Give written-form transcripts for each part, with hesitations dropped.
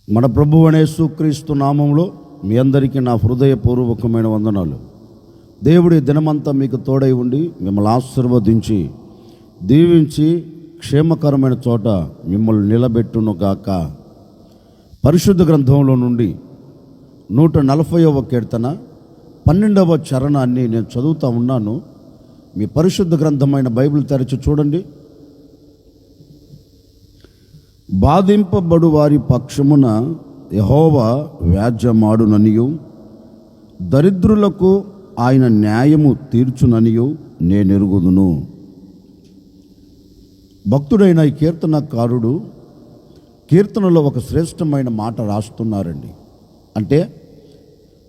మన ప్రభువు అయిన యేసుక్రీస్తు నామంలో మీ అందరికీ నా హృదయపూర్వకమైన వందనాలు. దేవుడి దినమంతా మీకు తోడై ఉండి మిమ్మల్ని ఆశీర్వదించి దీవించి క్షేమకరమైన చోట మిమ్మల్ని నిలబెట్టును గాక. పరిశుద్ధ గ్రంథంలో నుండి 140వ కీర్తన 12వ చరణాన్ని నేను చదువుతూ ఉన్నాను. మీ పరిశుద్ధ గ్రంథమైన బైబిల్ తెరచి చూడండి. బాధింపబడు వారి పక్షమున యెహోవా వ్యాజ్యమాడుననియు, దరిద్రులకు ఆయన న్యాయము తీర్చుననియు నేనెరుగుదును. భక్తుడైన ఈ కీర్తనకారుడు కీర్తనలో ఒక శ్రేష్టమైన మాట రాస్తున్నారండి. అంటే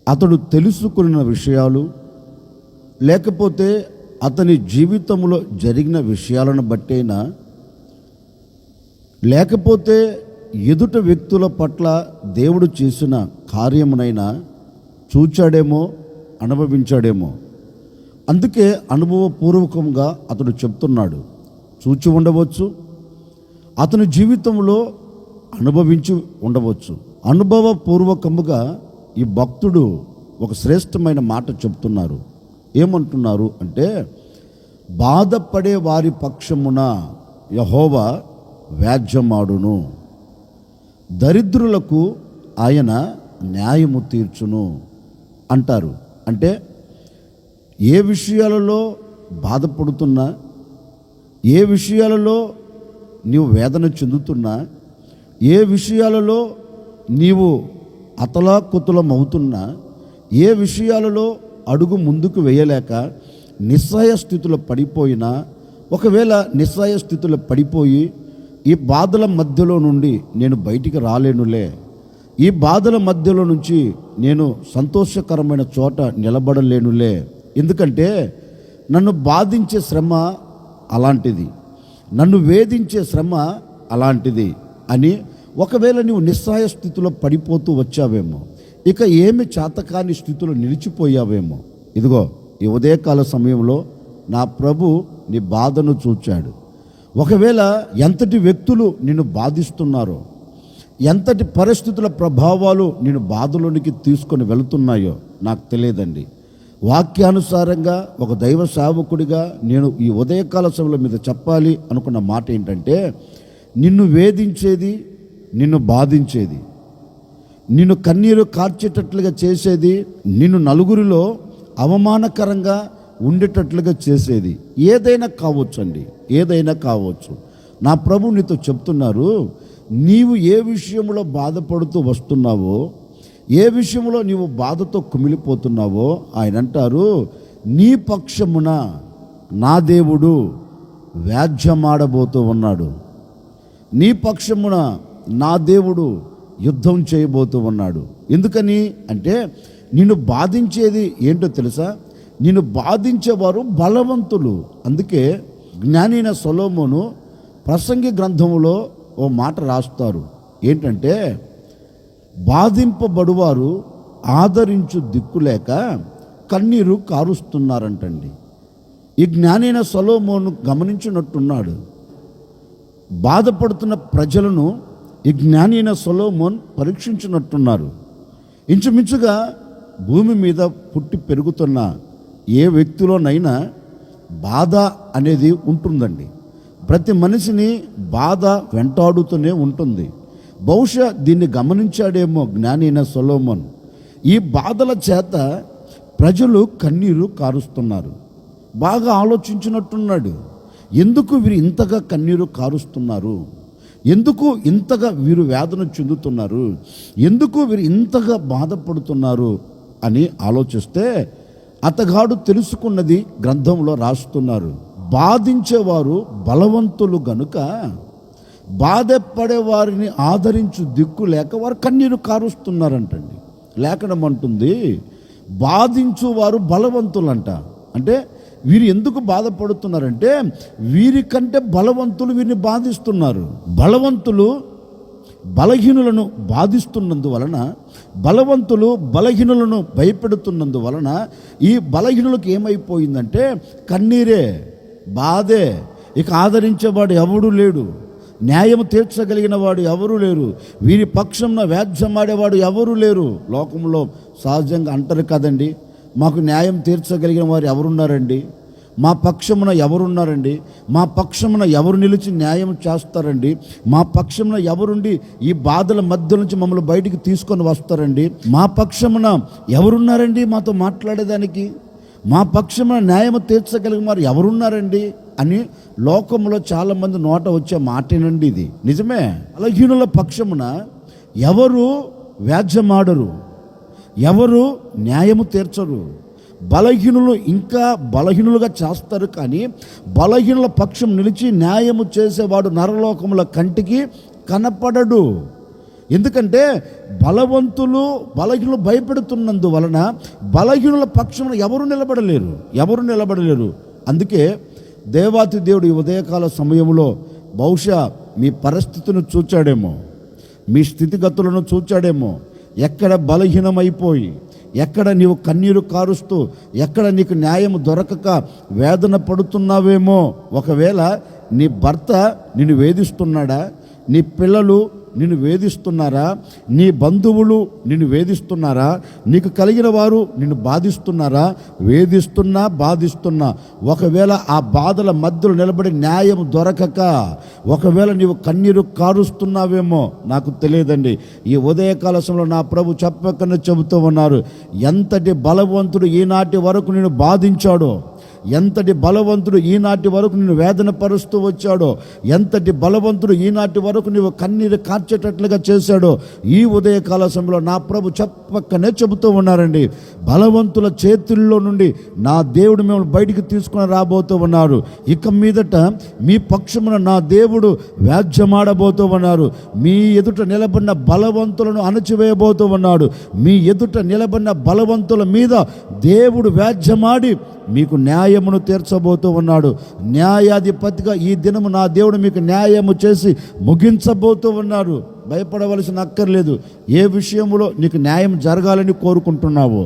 అతడు తెలుసుకున్న విషయాలు, లేకపోతే అతని జీవితంలో జరిగిన విషయాలను బట్టేనా, లేకపోతే ఎదుట వ్యక్తుల పట్ల దేవుడు చేసిన కార్యమునైనా చూచాడేమో, అనుభవించాడేమో. అందుకే అనుభవపూర్వకంగా అతడు చెప్తున్నాడు. చూచి ఉండవచ్చు, అతని జీవితంలో అనుభవించి ఉండవచ్చు. అనుభవపూర్వకముగా ఈ భక్తుడు ఒక శ్రేష్టమైన మాట చెప్తున్నారు. ఏమంటున్నారు అంటే, బాధపడే వారి పక్షమున యెహోవా వ్యాజ్యమాడును, దరిద్రులకు ఆయన న్యాయము తీర్చును అంటారు. అంటే ఏ విషయాలలో బాధపడుతున్నా, ఏ విషయాలలో నీవు వేదన చెందుతున్నా, ఏ విషయాలలో నీవు అతలాకుతలం అవుతున్నా, ఏ విషయాలలో అడుగు ముందుకు వేయలేక నిస్సహాయ స్థితిలో పడిపోయినా, ఒకవేళ నిస్సహాయ స్థితిలో పడిపోయి ఈ బాధల మధ్యలో నుండి నేను బయటికి రాలేనులే, ఈ బాధల మధ్యలో నుంచి నేను సంతోషకరమైన చోట నిలబడలేనులే, ఎందుకంటే నన్ను బాధించే శ్రమ అలాంటిది, నన్ను వేధించే శ్రమ అలాంటిది అని ఒకవేళ నీవు నిస్సహాయ స్థితిలో పడిపోతూ వచ్చావేమో, ఇక ఏమి చేతకాని స్థితిలో నిలిచిపోయావేమో, ఇదిగో ఈ ఉదయకాల సమయంలో నా ప్రభు నీ బాధను చూచాడు. ఒకవేళ ఎంతటి వ్యక్తులు నిన్ను బాధిస్తున్నారో, ఎంతటి పరిస్థితుల ప్రభావాలు నిన్ను బాధలోనికి తీసుకొని వెళుతున్నాయో నాకు తెలియదండి. వాక్యానుసారంగా ఒక దైవ సేవకుడిగా నేను ఈ ఉదయకాల సమయంలో మీద చెప్పాలి అనుకున్న మాట ఏంటంటే, నిన్ను వేధించేది, నిన్ను బాధించేది, నిన్ను కన్నీరు కార్చేటట్లుగా చేసేది, నిన్ను నలుగురిలో అవమానకరంగా ఉండేటట్లుగా చేసేది ఏదైనా కావచ్చు అండి, ఏదైనా కావచ్చు. నా ప్రభు నీతో చెప్తున్నారు, నీవు ఏ విషయంలో బాధపడుతూ వస్తున్నావో, ఏ విషయంలో నీవు బాధతో కుమిలిపోతున్నావో ఆయన అంటారు, నీ పక్షమున నా దేవుడు వ్యాజ్యమాడబోతూ ఉన్నాడు, నీ పక్షమున నా దేవుడు యుద్ధం చేయబోతూ ఉన్నాడు. ఎందుకని అంటే నిన్ను బాధించేది ఏంటో తెలుసా? నిన్ను బాధించేవారు బలవంతులు. అందుకే జ్ఞాని అయిన సొలొమోను ప్రసంగి గ్రంథంలో ఓ మాట రాస్తారు. ఏంటంటే, బాధింపబడువారు ఆదరించు దిక్కులేక కన్నీరు కారుస్తున్నారంటండి. ఈ జ్ఞాని అయిన సొలొమోను గమనించినట్టున్నాడు. బాధపడుతున్న ప్రజలను ఈ జ్ఞాని అయిన సొలొమోన్ పరీక్షించినట్టున్నారు. ఇంచుమించుగా భూమి మీద పుట్టి పెరుగుతున్న ఏ వ్యక్తిలోనైనా బాధ అనేది ఉంటుందండి. ప్రతి మనిషిని బాధ వెంటాడుతూనే ఉంటుంది. బహుశా దీన్ని గమనించాడేమో జ్ఞాని అయిన సొలొమోన్. ఈ బాధల చేత ప్రజలు కన్నీరు కారుస్తున్నారు. బాగా ఆలోచించినట్టున్నాడు. ఎందుకు వీరు ఇంతగా కన్నీరు కారుస్తున్నారు, ఎందుకు ఇంతగా వీరు వేదన చెందుతున్నారు, ఎందుకు వీరు ఇంతగా బాధపడుతున్నారు అని ఆలోచిస్తే అతగాడు తెలుసుకున్నది గ్రంథంలో రాస్తున్నారు. బాధించేవారు బలవంతులు గనుక బాధపడే వారిని ఆదరించు దిక్కు లేక వారు కన్నీరు కారుస్తున్నారంటండి. లేఖనం అంటుంది, బాధించువారు బలవంతులంట. అంటే వీరు ఎందుకు బాధపడుతున్నారంటే వీరికంటే బలవంతులు వీరిని బాధిస్తున్నారు. బలవంతులు బలహీనులను బాధిస్తున్నందువలన, బలవంతులు బలహీనులను భయపెడుతున్నందువలన ఈ బలహీనులకు ఏమైపోయిందంటే కన్నీరే, బాధే, ఇక ఆదరించేవాడు ఎవడు లేడు, న్యాయం తీర్చగలిగిన వాడు ఎవరూ లేరు, వీరి పక్షంన వ్యాజ్యమాడేవాడు ఎవరూ లేరు. లోకంలో సహజంగా అంటారు కదండి, మాకు న్యాయం తీర్చగలిగిన వారు ఎవరున్నారండి, మా పక్షమున ఎవరున్నారండి, మా పక్షమున ఎవరు నిలిచి న్యాయం చేస్తారండి, మా పక్షమున ఎవరుండి ఈ బాధల మధ్య నుంచి మమ్మల్ని బయటికి తీసుకొని వస్తారండి, మా పక్షమున ఎవరున్నారండి మాతో మాట్లాడేదానికి, మా పక్షమున న్యాయం తీర్చగలిగిన వారు ఎవరున్నారండి అని లోకంలో చాలామంది నోట వచ్చే మాటేనండి ఇది. నిజమే. బలహీనుల పక్షమున ఎవరు వ్యాజ్యమాడరు, ఎవరు న్యాయము తీర్చరు. బలహీనులు ఇంకా బలహీనులుగా చేస్తారు, కానీ బలహీనుల పక్షం నిలిచి న్యాయము చేసేవాడు నరలోకముల కంటికి కనపడడు. ఎందుకంటే బలహీనులు భయపెడుతున్నందువలన బలహీనుల పక్షమున ఎవరు నిలబడలేరు. అందుకే దేవాతి దేవుడు ఈ ఉదయకాల సమయంలో బహుశా మీ పరిస్థితిని చూచాడేమో, మీ స్థితిగతులను చూచాడేమో. ఎక్కడ బలహీనమైపోయి, ఎక్కడ నీవు కన్నీరు కారుస్తూ, ఎక్కడ నీకు న్యాయం దొరకక వేదన పడుతున్నావేమో. ఒకవేళ నీ భర్త నిన్ను వేధిస్తున్నాడా, నీ పిల్లలు నిన్ను వేధిస్తున్నారా, నీ బంధువులు నిన్ను వేధిస్తున్నారా, నీకు కలిగిన వారు నిన్ను బాధిస్తున్నా ఒకవేళ ఆ బాధల మధ్యలో నిలబడి న్యాయం దొరకక ఒకవేళ నీవు కన్నీరు కారుస్తున్నావేమో, నాకు తెలియదండి. ఈ ఉదయకాల సమయంలో నా ప్రభు చెప్పకనే చెబుతూ ఉన్నారు, ఎంతటి బలవంతుడు ఈనాటి వరకు నేను బాధించాడో, ఎంతటి బలవంతుడు ఈనాటి వరకు నిన్ను వేదన పరుస్తూ వచ్చాడో, ఎంతటి బలవంతుడు ఈనాటి వరకు నీవు కన్నీరు కార్చేటట్లుగా చేశాడో, ఈ ఉదయకాల సమయంలో నా ప్రభు చెప్పకనే చెబుతూ ఉన్నారండి. బలవంతుల చేతుల్లో నుండి నా దేవుడు మిమ్మల్ని బయటికి తీసుకొని రాబోతూ ఉన్నారు. ఇక మీదట మీ పక్షమున నా దేవుడు వ్యాజ్యమాడబోతూ ఉన్నారు. మీ ఎదుట నిలబడిన బలవంతులను అణచివేయబోతూ ఉన్నాడు. మీ ఎదుట నిలబడిన బలవంతుల మీద దేవుడు వ్యాజ్యమాడి మీకు న్యాయమును తీర్చబోతూ ఉన్నాడు. న్యాయాధిపతిగా ఈ దినము నా దేవుడు మీకు న్యాయము చేసి ముగించబోతూ ఉన్నారు. భయపడవలసిన అక్కర్లేదు. ఏ విషయంలో నీకు న్యాయం జరగాలని కోరుకుంటున్నావో,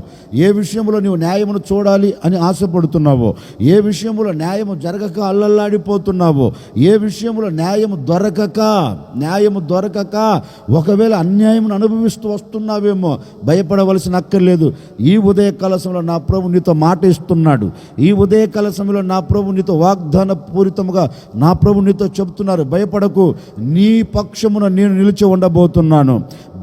ఏ విషయంలో నీవు న్యాయమును చూడాలి అని ఆశపడుతున్నావో, ఏ విషయంలో న్యాయము జరగక అల్లల్లాడిపోతున్నావో, ఏ విషయంలో న్యాయము దొరకక ఒకవేళ అన్యాయమును అనుభవిస్తూ వస్తున్నావేమో, భయపడవలసిన అక్కర్లేదు. ఈ ఉదయకాల సమయంలో నా ప్రభు నీతో మాట ఇస్తున్నాడు. ఈ ఉదయకాల సమయంలో నా ప్రభు నీతో వాగ్దాన పూరితముగా నా ప్రభు నీతో చెబుతున్నారు, భయపడకు, నీ పక్షమున నేను నిలిచి ఉండబోతున్నాను.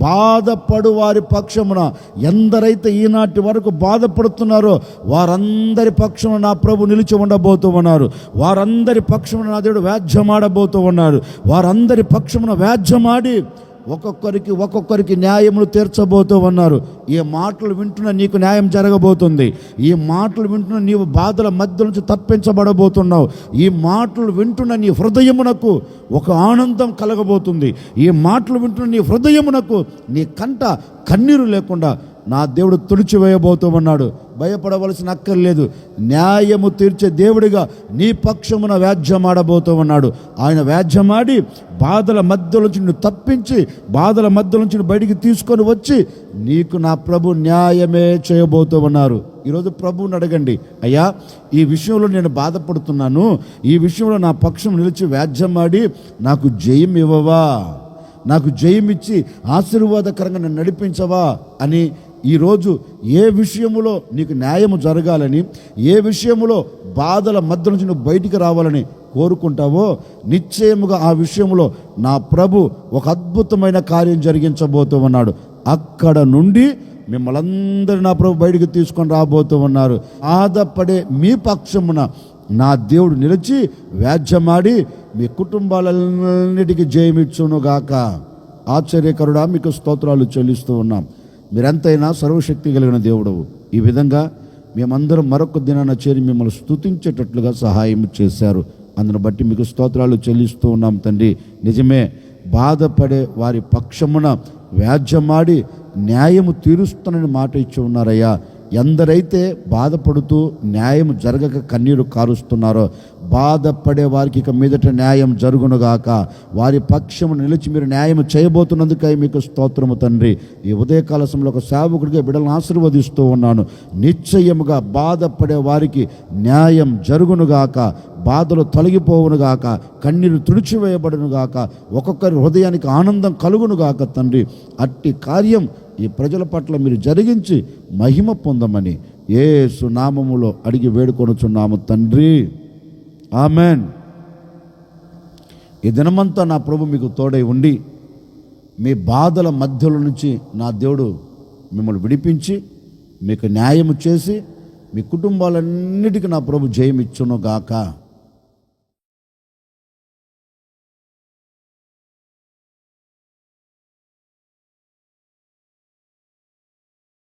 బాధపడు వారి పక్షమున, ఎందరైతే ఈనాటి వరకు బాధపడుతున్నారో వారందరి పక్షమున నా ప్రభు నిలిచి ఉండబోతూ ఉన్నారు. వారందరి పక్షమున నా దేవుడు వ్యాజ్యమాడబోతూ ఉన్నారు. వారందరి పక్షమున వ్యాజ్యమాడి ఒక్కొక్కరికి న్యాయమును తీర్చబోతూ ఉన్నారు. ఈ మాటలు వింటున్న నీకు న్యాయం జరగబోతుంది. ఈ మాటలు వింటున్న నీవు బాధల మధ్య నుంచి తప్పించబడబోతున్నావు. ఈ మాటలు వింటున్న నీ హృదయమునకు ఒక ఆనందం కలగబోతుంది. ఈ మాటలు వింటున్న నీ హృదయమునకు నీ కంట కన్నీరు లేకుండా నా దేవుడు తుడిచివేయబోతూ ఉన్నాడు. భయపడవలసిన అక్కర్లేదు. న్యాయము తీర్చే దేవుడిగా నీ పక్షమున వ్యాజ్యమాడబోతూ ఉన్నాడు. ఆయన వ్యాజ్యమాడి బాధల మధ్య నుంచి నిన్ను తప్పించి, బాధల మధ్య నుంచి బయటికి తీసుకొని వచ్చి నీకు నా ప్రభు న్యాయమే చేయబోతూ ఉన్నారు. ఈరోజు ప్రభువుని అడగండి, అయ్యా ఈ విషయంలో నేను బాధపడుతున్నాను, ఈ విషయంలో నా పక్షం నిలిచి వ్యాజ్యమాడి నాకు జయం ఇవ్వవా, నాకు జయమిచ్చి ఆశీర్వాదకరంగా నన్ను నడిపించవా అని ఈరోజు ఏ విషయములో నీకు న్యాయము జరగాలని, ఏ విషయములో బాధల మధ్య నుంచి నువ్వు బయటికి రావాలని కోరుకుంటావో, నిశ్చయముగా ఆ విషయంలో నా ప్రభు ఒక అద్భుతమైన కార్యం జరిగించబోతూ ఉన్నాడు. అక్కడ నుండి మిమ్మల్ని అందరూ నా ప్రభు బయటికి తీసుకొని రాబోతూ ఉన్నారు. బాధపడే మీ పక్షమున నా దేవుడు నిలిచి వ్యాజ్యమాడి మీ కుటుంబాలన్నిటికీ జయమిచ్చునుగాక. ఆశ్చర్యకరుడా, మీకు స్తోత్రాలు చెల్లిస్తూ ఉన్నాం. మీరెంతైనా సర్వశక్తి కలిగిన దేవుడవు. ఈ విధంగా మేమందరం మరొక దినాన చేరి మిమ్మల్ని స్తుతించేటట్లుగా సహాయం చేశారు. అందును బట్టి మీకు స్తోత్రాలు చెల్లిస్తూ ఉన్నాం తండ్రి. నిజమే, బాధపడే వారి పక్షమున వ్యాజ్యమాడి న్యాయము తీరుస్తానని మాట ఇచ్చి ఉన్నారయ్యా. ఎందరైతే బాధపడుతూ న్యాయం జరగక కన్నీరు కారుస్తున్నారో బాధపడే వారికి ఇక మీదట న్యాయం జరుగునుగాక. వారి పక్షము నిలిచి మీరు న్యాయం చేయబోతున్నందుకై మీకు స్తోత్రము తండ్రి. ఈ ఉదయకాల సమయంలో ఒక సేవకుడిగా బిడ్డలను ఆశీర్వదిస్తూ ఉన్నాను. నిశ్చయముగా బాధపడే వారికి న్యాయం జరుగునుగాక, బాధలు తొలగిపోవునుగాక, కన్నీరు తుడిచివేయబడునుగాక, ఒక్కొక్కరి హృదయానికి ఆనందం కలుగునుగాక తండ్రి. అట్టి కార్యం ఈ ప్రజల పట్ల మీరు జరిగించి మహిమ పొందమని యేసు నామములో అడిగి వేడుకొనుచున్నాము తండ్రి. ఆమెన్. ఈ దినమంతా నా ప్రభు మీకు తోడై ఉండి మీ బాధల మధ్యలో నుంచి నా దేవుడు మిమ్మల్ని విడిపించి మీకు న్యాయము చేసి మీ కుటుంబాలన్నిటికీ నా ప్రభు జయం ఇచ్చునుగాక.